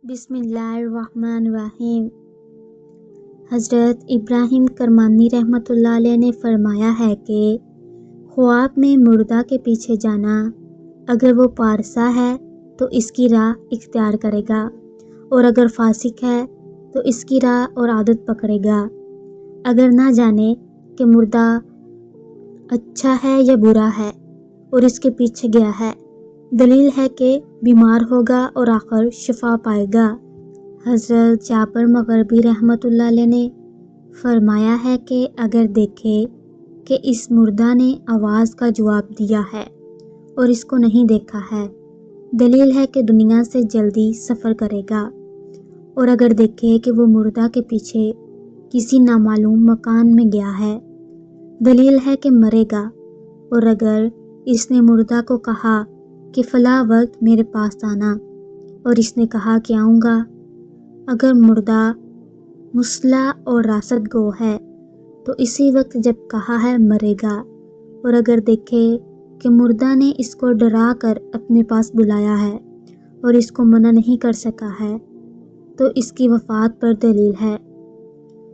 بسم اللہ الرحمن الرحیم۔ حضرت ابراہیم کرمانی رحمۃ اللہ علیہ نے فرمایا ہے کہ خواب میں مردہ کے پیچھے جانا، اگر وہ پارسا ہے تو اس کی راہ اختیار کرے گا، اور اگر فاسق ہے تو اس کی راہ اور عادت پکڑے گا۔ اگر نہ جانے کہ مردہ اچھا ہے یا برا ہے اور اس کے پیچھے گیا ہے، دلیل ہے کہ بیمار ہوگا اور آخر شفا پائے گا۔ حضرت جعفر مغربی رحمۃ اللہ علیہ نے فرمایا ہے کہ اگر دیکھے کہ اس مردہ نے آواز کا جواب دیا ہے اور اس کو نہیں دیکھا ہے، دلیل ہے کہ دنیا سے جلدی سفر کرے گا۔ اور اگر دیکھے کہ وہ مردہ کے پیچھے کسی نامعلوم مکان میں گیا ہے، دلیل ہے کہ مرے گا۔ اور اگر اس نے مردہ کو کہا کہ فلاں وقت میرے پاس آنا، اور اس نے کہا کہ آؤں گا، اگر مردہ مسلح اور راست گو ہے تو اسی وقت جب کہا ہے مرے گا۔ اور اگر دیکھے کہ مردہ نے اس کو ڈرا کر اپنے پاس بلایا ہے اور اس کو منع نہیں کر سکا ہے، تو اس کی وفات پر دلیل ہے۔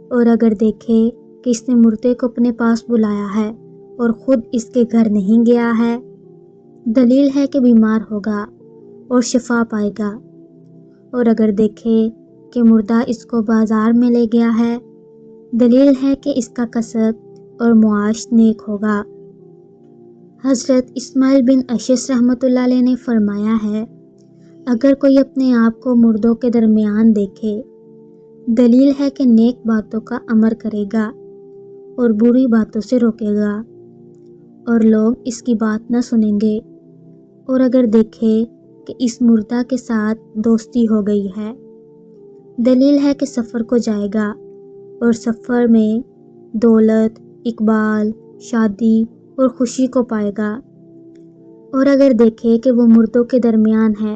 اور اگر دیکھے کہ اس نے مردے کو اپنے پاس بلایا ہے اور خود اس کے گھر نہیں گیا ہے، دلیل ہے کہ بیمار ہوگا اور شفا پائے گا۔ اور اگر دیکھے کہ مردہ اس کو بازار میں لے گیا ہے، دلیل ہے کہ اس کا کسب اور معاش نیک ہوگا۔ حضرت اسماعیل بن اشعث رحمۃ اللہ علیہ نے فرمایا ہے، اگر کوئی اپنے آپ کو مردوں کے درمیان دیکھے، دلیل ہے کہ نیک باتوں کا امر کرے گا اور بری باتوں سے روکے گا، اور لوگ اس کی بات نہ سنیں گے۔ اور اگر دیکھے کہ اس مردہ کے ساتھ دوستی ہو گئی ہے، دلیل ہے کہ سفر کو جائے گا اور سفر میں دولت، اقبال، شادی اور خوشی کو پائے گا۔ اور اگر دیکھے کہ وہ مردوں کے درمیان ہے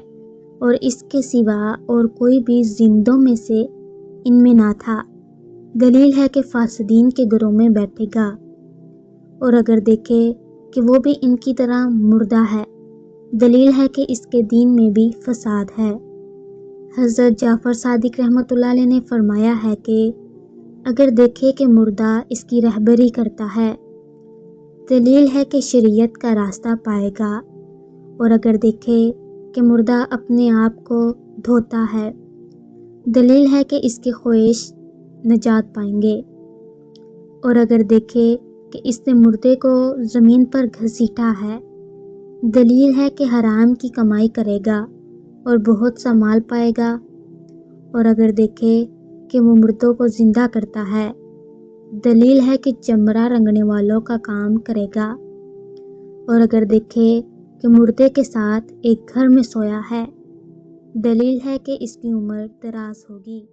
اور اس کے سوا اور کوئی بھی زندوں میں سے ان میں نہ تھا، دلیل ہے کہ فاسدین کے گروہ میں بیٹھے گا۔ اور اگر دیکھے کہ وہ بھی ان کی طرح مردہ ہے، دلیل ہے کہ اس کے دین میں بھی فساد ہے۔ حضرت جعفر صادق رحمۃ اللہ علیہ نے فرمایا ہے کہ اگر دیکھے کہ مردہ اس کی رہبری کرتا ہے، دلیل ہے کہ شریعت کا راستہ پائے گا۔ اور اگر دیکھے کہ مردہ اپنے آپ کو دھوتا ہے، دلیل ہے کہ اس کے خواہش نجات پائیں گے۔ اور اگر دیکھے کہ اس نے مردے کو زمین پر گھسیٹا ہے، دلیل ہے کہ حرام کی کمائی کرے گا اور بہت سا مال پائے گا۔ اور اگر دیکھے کہ وہ مردوں کو زندہ کرتا ہے، دلیل ہے کہ چمڑا رنگنے والوں کا کام کرے گا۔ اور اگر دیکھے کہ مردے کے ساتھ ایک گھر میں سویا ہے، دلیل ہے کہ اس کی عمر دراز ہوگی۔